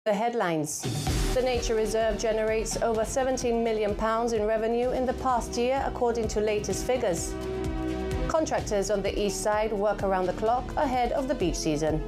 The headlines. The nature reserve generates over £17 million in revenue in the past year, according to latest figures. Contractors on the east side work around the clock ahead of the beach season.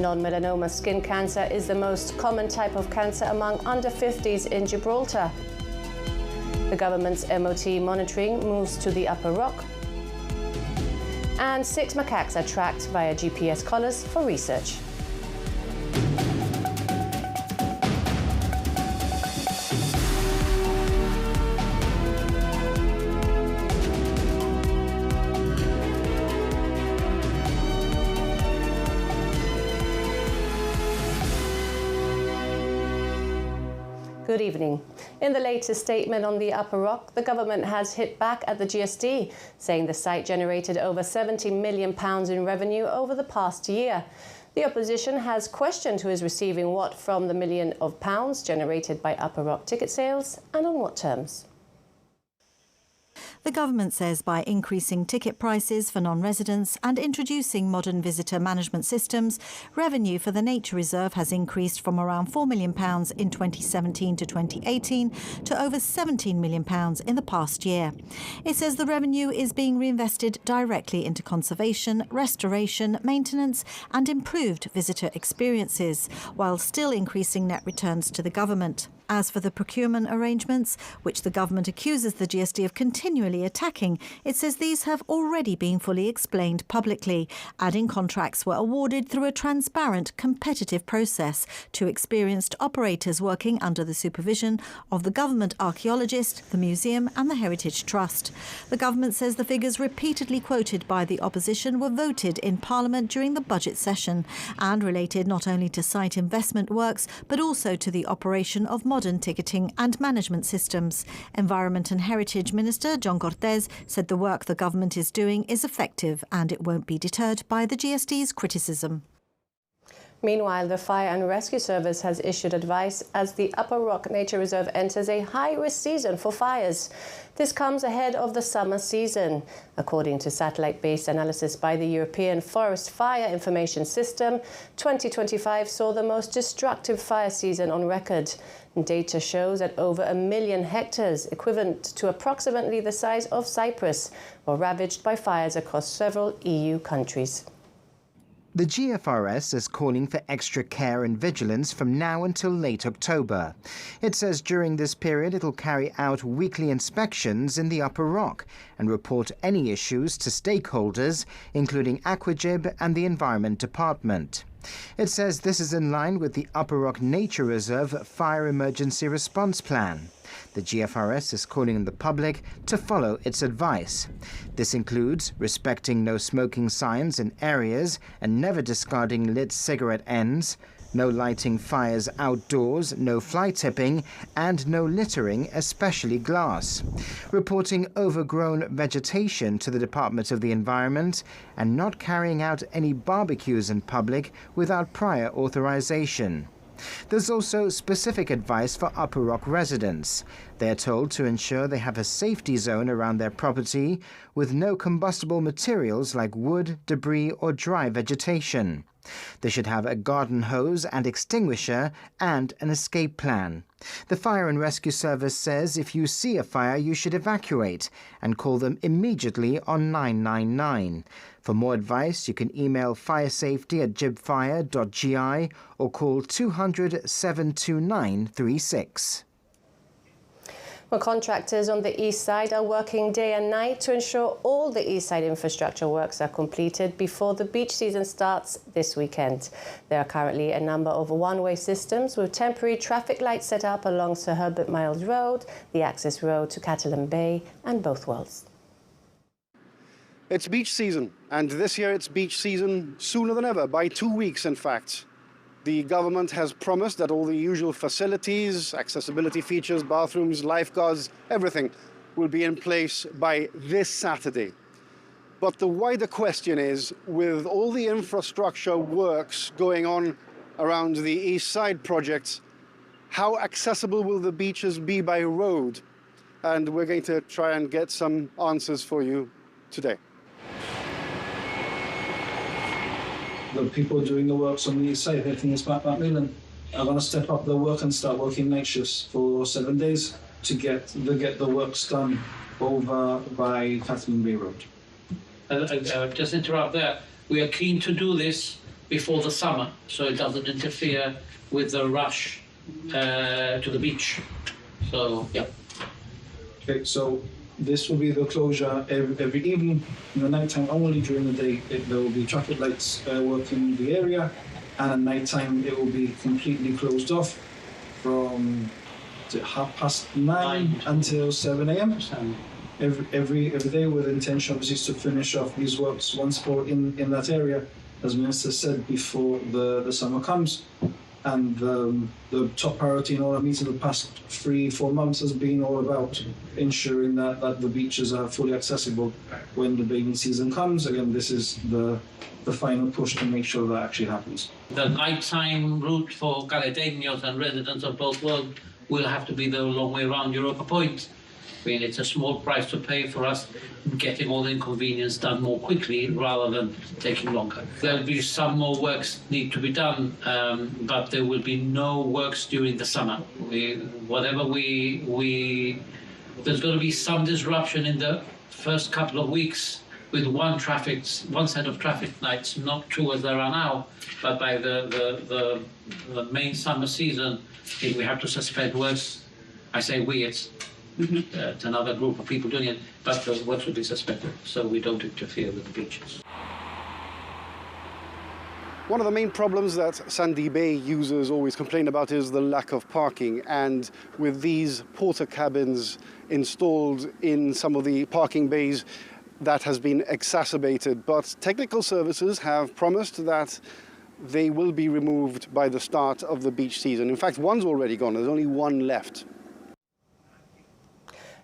Non-melanoma skin cancer is the most common type of cancer among under 50s in Gibraltar. The government's MOT monitoring moves to the Upper Rock. And 6 macaques are tracked via GPS collars for research. Good evening. In the latest statement on the Upper Rock, the government has hit back at the GSD, saying the site generated over £70 million in revenue over the past year. The opposition has questioned who is receiving what from the million of pounds generated by Upper Rock ticket sales and on what terms. The government says by increasing ticket prices for non-residents and introducing modern visitor management systems, revenue for the nature reserve has increased from around £4 million in 2017 to 2018 to over £17 million in the past year. It says the revenue is being reinvested directly into conservation, restoration, maintenance and improved visitor experiences, while still increasing net returns to the government. As for the procurement arrangements, which the government accuses the GSD of continually attacking, it says these have already been fully explained publicly, adding contracts were awarded through a transparent, competitive process to experienced operators working under the supervision of the government archaeologist, the museum and the Heritage Trust. The government says the figures repeatedly quoted by the opposition were voted in Parliament during the budget session and related not only to site investment works but also to the operation of modern ticketing and management systems. Environment and Heritage Minister John Cortes said the work the government is doing is effective and it won't be deterred by the GSD's criticism. Meanwhile, the Fire and Rescue Service has issued advice as the Upper Rock Nature Reserve enters a high-risk season for fires. This comes ahead of the summer season. According to satellite-based analysis by the European Forest Fire Information System, 2025 saw the most destructive fire season on record. Data shows that over 1 million hectares, equivalent to approximately the size of Cyprus, were ravaged by fires across several EU countries. The GFRS is calling for extra care and vigilance from now until late October. It says during this period it will carry out weekly inspections in the Upper Rock and report any issues to stakeholders, including Aquagib and the Environment Department. It says this is in line with the Upper Rock Nature Reserve Fire Emergency Response Plan. The GFRS is calling on the public to follow its advice. This includes respecting no smoking signs in areas and never discarding lit cigarette ends, no lighting fires outdoors, no fly tipping, and no littering, especially glass. Reporting overgrown vegetation to the Department of the Environment and not carrying out any barbecues in public without prior authorization. There's also specific advice for Upper Rock residents. They are told to ensure they have a safety zone around their property with no combustible materials like wood, debris or dry vegetation. They should have a garden hose and extinguisher and an escape plan. The Fire and Rescue Service says if you see a fire, you should evacuate and call them immediately on 999. For more advice, you can email firesafety@gibfire.gi or call 200 729 36. Well, contractors on the east side are working day and night to ensure all the east side infrastructure works are completed before the beach season starts this weekend. There are currently a number of one-way systems with temporary traffic lights set up along Sir Herbert Miles Road, the access road to Catalan Bay and Bothwells. It's beach season, and this year it's beach season sooner than ever, by 2 weeks in fact. The government has promised that all the usual facilities, accessibility features, bathrooms, lifeguards, everything will be in place by this Saturday. But the wider question is, with all the infrastructure works going on around the East Side projects, how accessible will the beaches be by road? And we're going to try and get some answers for you today. The people doing the works on the east side, they think it's about Macmillan. are going to step up their work and start working night shifts for 7 days to get the works done over by Kathleen Bay Road. Just interrupt there. We are keen to do this before the summer, so it doesn't interfere with the rush to the beach. So, yeah. Okay, so this will be the closure every evening, in the nighttime only. During the day, there will be traffic lights working the area, and at nighttime it will be completely closed off from 9:30 until 7 a.m. Every day, with the intention obviously is to finish off these works once more in that area, as Minister said, before the summer comes. And the top priority in all our meetings the past 3-4 months has been all about ensuring that the beaches are fully accessible when the bathing season comes. Again, this is the final push to make sure that actually happens. The nighttime route for Caledeños and residents of both worlds will have to be the long way around Europa Point. I mean, it's a small price to pay for us getting all the inconvenience done more quickly rather than taking longer. There'll be some more works need to be done, but there will be no works during the summer. There's going to be some disruption in the first couple of weeks with one set of traffic lights, not two as there are now, but by the main summer season, if we have to suspend works, I say we, it's another group of people doing it, but the works will be suspended, so we don't interfere with the beaches. One of the main problems that Sandy Bay users always complain about is the lack of parking, and with these porter cabins installed in some of the parking bays, that has been exacerbated. But technical services have promised that they will be removed by the start of the beach season. In fact, one's already gone. There's only one left.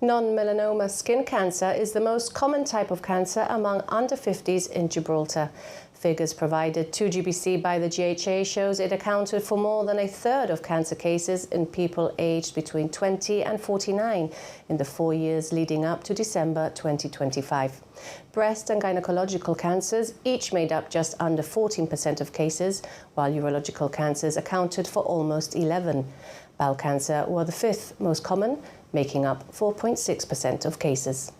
Non-melanoma skin cancer is the most common type of cancer among under 50s in Gibraltar. Figures provided to GBC by the GHA shows it accounted for more than a third of cancer cases in people aged between 20 and 49 in the 4 years leading up to December 2025. Breast and gynecological cancers each made up just under 14% of cases, while urological cancers accounted for almost 11%. Bowel cancer were the fifth most common, making up 4.6% of cases.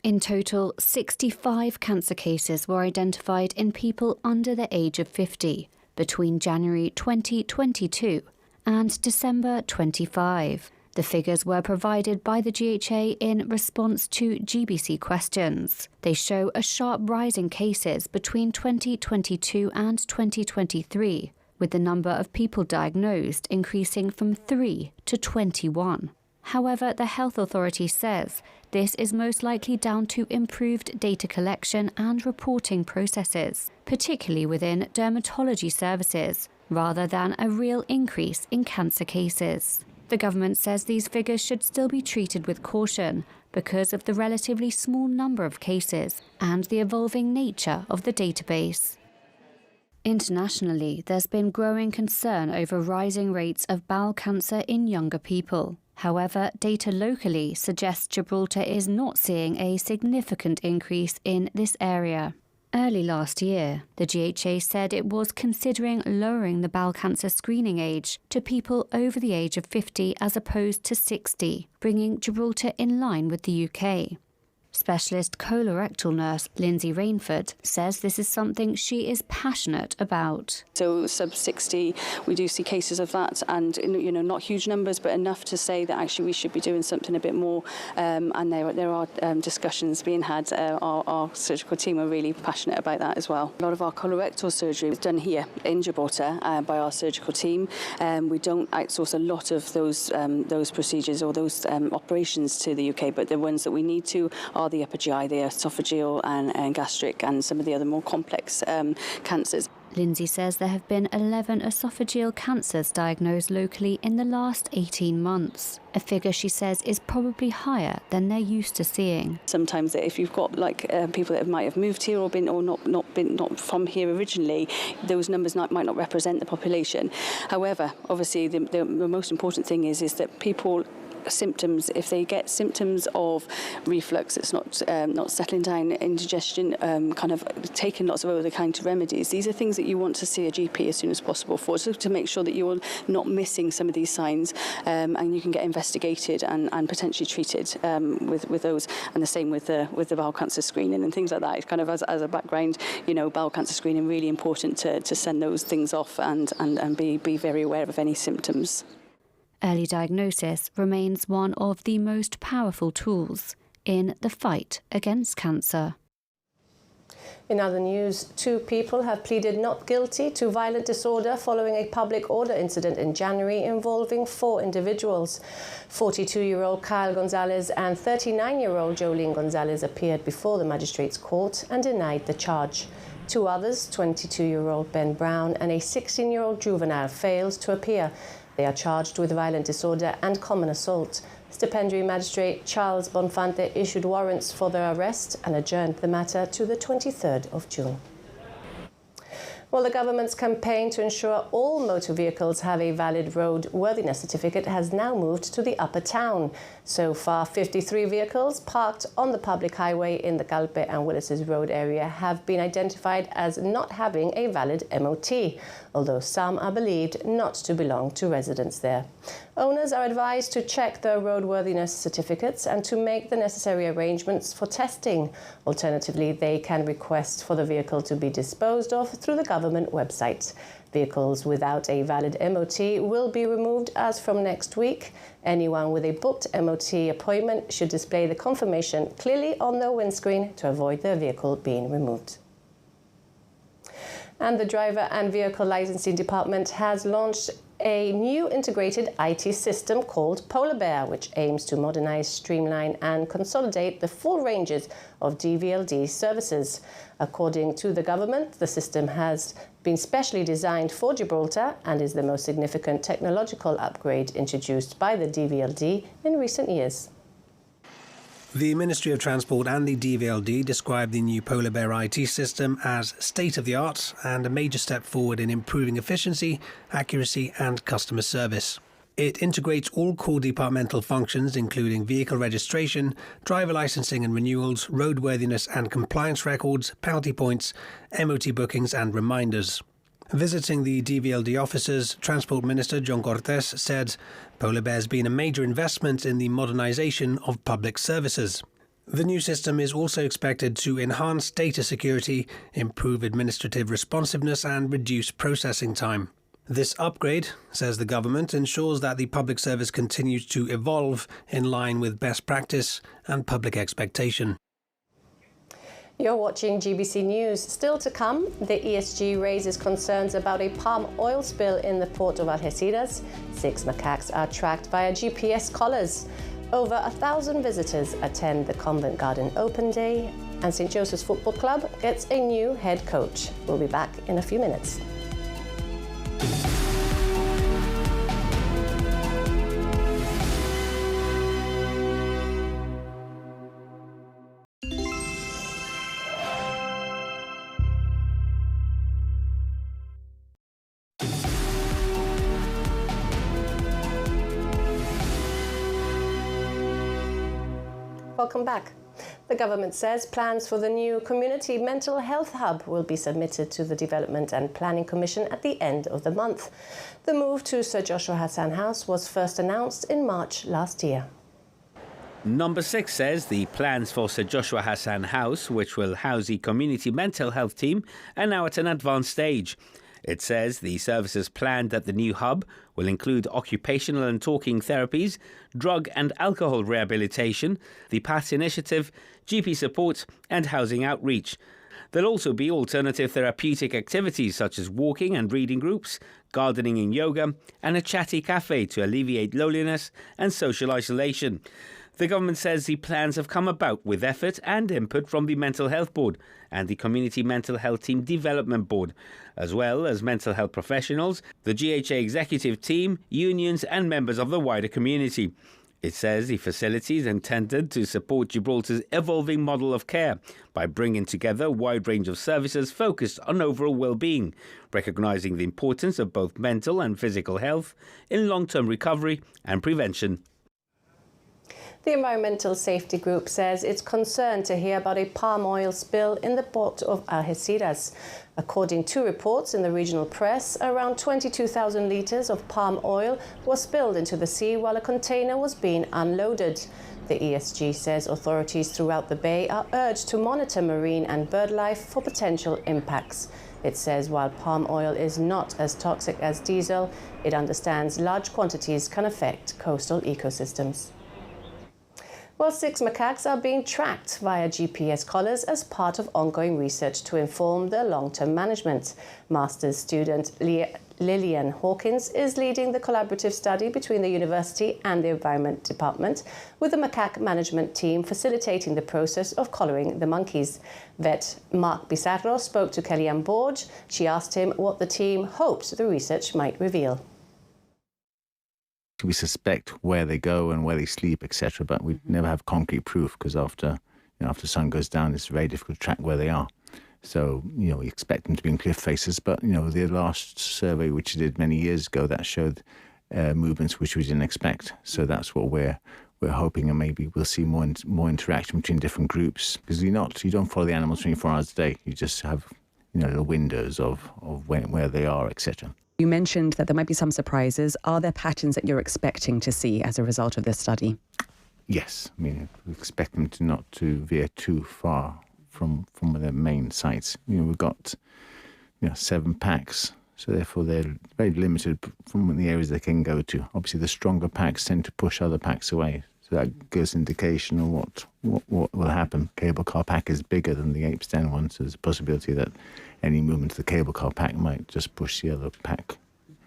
In total, 65 cancer cases were identified in people under the age of 50 between January 2022 and December 25. The figures were provided by the GHA in response to GBC questions. They show a sharp rise in cases between 2022 and 2023, with the number of people diagnosed increasing from 3 to 21. However, the health authority says this is most likely down to improved data collection and reporting processes, particularly within dermatology services, rather than a real increase in cancer cases. The government says these figures should still be treated with caution because of the relatively small number of cases and the evolving nature of the database. Internationally, there's been growing concern over rising rates of bowel cancer in younger people. However, data locally suggests Gibraltar is not seeing a significant increase in this area. Early last year, the GHA said it was considering lowering the bowel cancer screening age to people over the age of 50 as opposed to 60, bringing Gibraltar in line with the UK. Specialist colorectal nurse Lindsay Rainford says this is something she is passionate about. So sub-60, we do see cases of that, and not huge numbers, but enough to say that actually we should be doing something a bit more. And there are discussions being had. Our surgical team are really passionate about that as well. A lot of our colorectal surgery is done here in Gibraltar by our surgical team. We don't outsource a lot of those procedures or those operations to the UK, but the ones that we need to are the upper GI, the esophageal and gastric, and some of the other more complex cancers. Lindsay says there have been 11 esophageal cancers diagnosed locally in the last 18 months, a figure she says is probably higher than they're used to seeing. Sometimes if you've got people that might have moved here or not from here originally, those numbers might not represent the population. However, obviously the most important thing is that people symptoms. If they get symptoms of reflux, it's not settling down, indigestion, kind of taking lots of over-the-counter remedies, these are things that you want to see a GP as soon as possible for, so to make sure that you're not missing some of these signs, and you can get investigated and potentially treated with those. And the same with the bowel cancer screening and things like that. It's kind of as a background, bowel cancer screening, really important to send those things off and be very aware of any symptoms. Early diagnosis remains one of the most powerful tools in the fight against cancer. In other news, 2 people have pleaded not guilty to violent disorder following a public order incident in January involving 4 individuals. 42-year-old Kyle Gonzalez and 39-year-old Jolene Gonzalez appeared before the magistrate's court and denied the charge. 2 others, 22-year-old Ben Brown and a 16-year-old juvenile, failed to appear. They are charged with violent disorder and common assault. Stipendiary Magistrate Charles Bonfante issued warrants for their arrest and adjourned the matter to the 23rd of June. Well, the government's campaign to ensure all motor vehicles have a valid roadworthiness certificate has now moved to the Upper Town. So far, 53 vehicles parked on the public highway in the Calpe and Willis's Road area have been identified as not having a valid MOT, although some are believed not to belong to residents there. Owners are advised to check their roadworthiness certificates and to make the necessary arrangements for testing. Alternatively, they can request for the vehicle to be disposed of through the government website. Vehicles without a valid MOT will be removed as from next week. Anyone with a booked MOT appointment should display the confirmation clearly on their windscreen to avoid their vehicle being removed. And the Driver and Vehicle Licensing Department has launched a new integrated IT system called Polar Bear, which aims to modernize, streamline and consolidate the full ranges of DVLD services. According to the government, the system has been specially designed for Gibraltar and is the most significant technological upgrade introduced by the DVLD in recent years. The Ministry of Transport and the DVLD described the new Polar Bear IT system as state-of-the-art and a major step forward in improving efficiency, accuracy and customer service. It integrates all core departmental functions including vehicle registration, driver licensing and renewals, roadworthiness and compliance records, penalty points, MOT bookings and reminders. Visiting the DVLD offices, Transport Minister John Cortes said Polar Bear has been a major investment in the modernisation of public services. The new system is also expected to enhance data security, improve administrative responsiveness and reduce processing time. This upgrade, says the government, ensures that the public service continues to evolve in line with best practice and public expectation. You're watching GBC News. Still to come, the ESG raises concerns about a palm oil spill in the port of Algeciras. 6 macaques are tracked via GPS collars. Over 1,000 visitors attend the Convent Garden Open Day. And St Joseph's Football Club gets a new head coach. We'll be back in a few minutes. Welcome back. The government says plans for the new Community Mental Health Hub will be submitted to the Development and Planning Commission at the end of the month. The move to Sir Joshua Hassan House was first announced in March last year. Number 6 says the plans for Sir Joshua Hassan House, which will house the Community Mental Health Team, are now at an advanced stage. It says the services planned at the new hub will include occupational and talking therapies, drug and alcohol rehabilitation, the PATH initiative, GP support and housing outreach. There'll also be alternative therapeutic activities such as walking and reading groups, gardening and yoga, and a chatty cafe to alleviate loneliness and social isolation. The government says the plans have come about with effort and input from the Mental Health Board and the Community Mental Health Team Development Board, as well as mental health professionals, the GHA executive team, unions and members of the wider community. It says the facility is intended to support Gibraltar's evolving model of care by bringing together a wide range of services focused on overall well-being, recognising the importance of both mental and physical health in long-term recovery and prevention. The environmental safety group says it's concerned to hear about a palm oil spill in the port of Algeciras. According to reports in the regional press, around 22,000 litres of palm oil was spilled into the sea while a container was being unloaded. The ESG says authorities throughout the bay are urged to monitor marine and bird life for potential impacts. It says while palm oil is not as toxic as diesel, it understands large quantities can affect coastal ecosystems. Well, 6 macaques are being tracked via GPS collars as part of ongoing research to inform their long-term management. Master's student Lillian Hawkins is leading the collaborative study between the university and the Environment Department, with the macaque management team facilitating the process of collaring the monkeys. Vet Mark Pizarro spoke to Kellyanne Borge. She asked him what the team hoped the research might reveal. We suspect where they go and where they sleep, etc., but we never have concrete proof because after the sun goes down, it's very difficult to track where they are. So, we expect them to be in cliff faces, but, the last survey, which we did many years ago, that showed movements which we didn't expect. So that's what we're hoping, and maybe we'll see more interaction between different groups, because you don't follow the animals 24 hours a day. You just have, little windows of where they are, etc. You mentioned that there might be some surprises. Are there patterns that you're expecting to see as a result of this study? Yes. We expect them not to veer too far from their main sites. We've got 7 packs, so therefore they're very limited from the areas they can go to. Obviously, the stronger packs tend to push other packs away, so that gives indication of what will happen. Cable car pack is bigger than the apes den one, so there's a possibility that any movement of the cable car pack might just push the other pack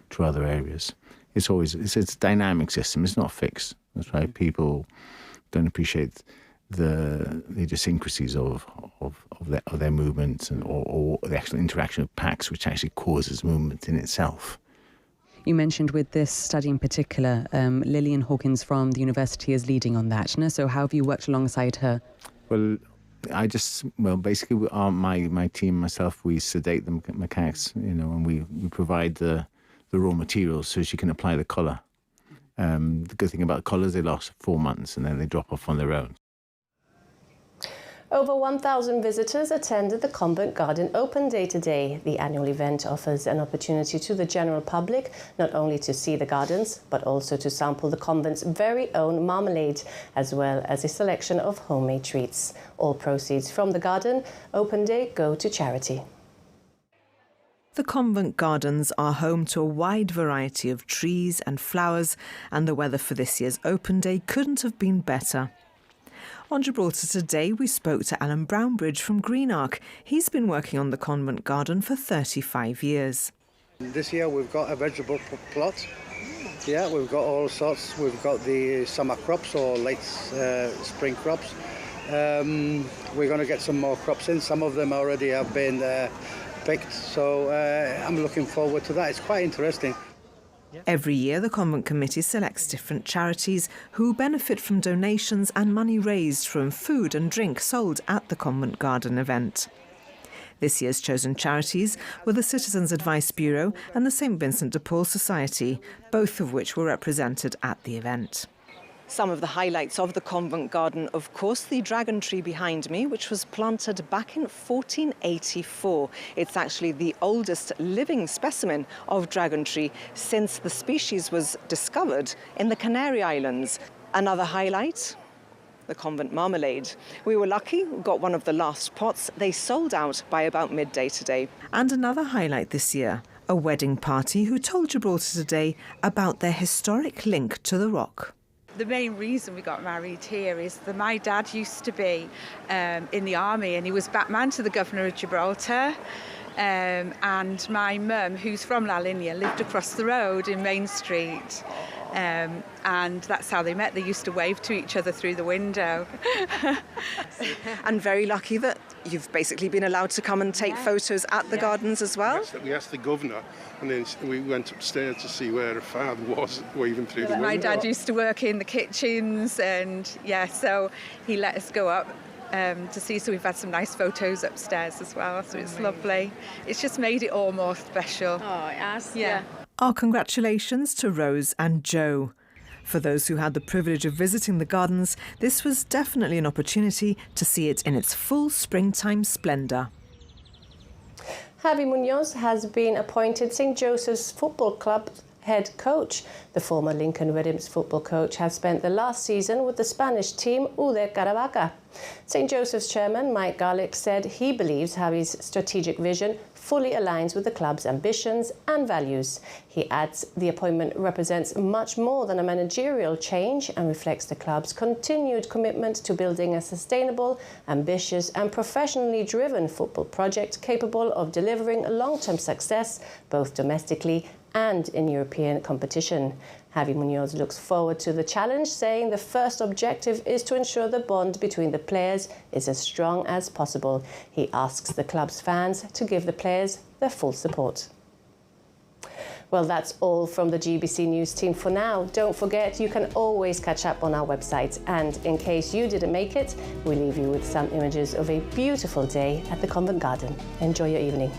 to other areas. It's a dynamic system. It's not fixed. That's why people don't appreciate the idiosyncrasies of their movements or the actual interaction of packs, which actually causes movement in itself. You mentioned with this study in particular, Lillian Hawkins from the university is leading on that. So how have you worked alongside her? Well, basically my team, myself, we sedate the macaques, and we provide the raw materials so she can apply the collar. The good thing about collars, they last 4 months and then they drop off on their own. Over 1,000 visitors attended the Convent Garden Open Day today. The annual event offers an opportunity to the general public not only to see the gardens, but also to sample the convent's very own marmalade, as well as a selection of homemade treats. All proceeds from the Garden Open Day go to charity. The convent gardens are home to a wide variety of trees and flowers, and the weather for this year's Open Day couldn't have been better. On Gibraltar Today, we spoke to Alan Brownbridge from Green Arc. He's been working on the convent garden for 35 years. This year we've got a vegetable plot. Yeah, we've got all sorts. We've got the summer crops or late spring crops. We're going to get some more crops in. Some of them already have been picked, so I'm looking forward to that. It's quite interesting. Every year, the Convent Committee selects different charities who benefit from donations and money raised from food and drink sold at the Convent Garden event. This year's chosen charities were the Citizens Advice Bureau and the St Vincent de Paul Society, both of which were represented at the event. Some of the highlights of the convent garden, of course, the dragon tree behind me, which was planted back in 1484. It's actually the oldest living specimen of dragon tree since the species was discovered in the Canary Islands. Another highlight, the convent marmalade. We were lucky, we got one of the last pots. They sold out by about midday today. And another highlight this year, a wedding party who told Gibraltar Today about their historic link to the rock. The main reason we got married here is that my dad used to be in the army, and he was Batman to the Governor of Gibraltar. And my mum, who's from La Linea, lived across the road in Main Street. And that's how they met. They used to wave to each other through the window. And very lucky that you've basically been allowed to come and take photos at the gardens as well? We asked the governor, and then we went upstairs to see where her father was, waving through the window. My dad used to work in the kitchens, and so he let us go up to see. So we've had some nice photos upstairs as well, so it's lovely. It's just made it all more special. Oh, it has. Yeah. Our congratulations to Rose and Joe. For those who had the privilege of visiting the gardens, this was definitely an opportunity to see it in its full springtime splendour. Javi Munoz has been appointed St. Joseph's Football Club head coach. The former Lincoln Redims football coach has spent the last season with the Spanish team UD Caravaca. St. Joseph's chairman Mike Garlick said he believes Javi's strategic vision fully aligns with the club's ambitions and values. He adds the appointment represents much more than a managerial change and reflects the club's continued commitment to building a sustainable, ambitious and professionally driven football project capable of delivering long-term success both domestically and in European competition. Javi Munoz looks forward to the challenge, saying the first objective is to ensure the bond between the players is as strong as possible. He asks the club's fans to give the players their full support. Well, that's all from the GBC News team for now. Don't forget, you can always catch up on our website. And in case you didn't make it, we leave you with some images of a beautiful day at the Convent Garden. Enjoy your evening.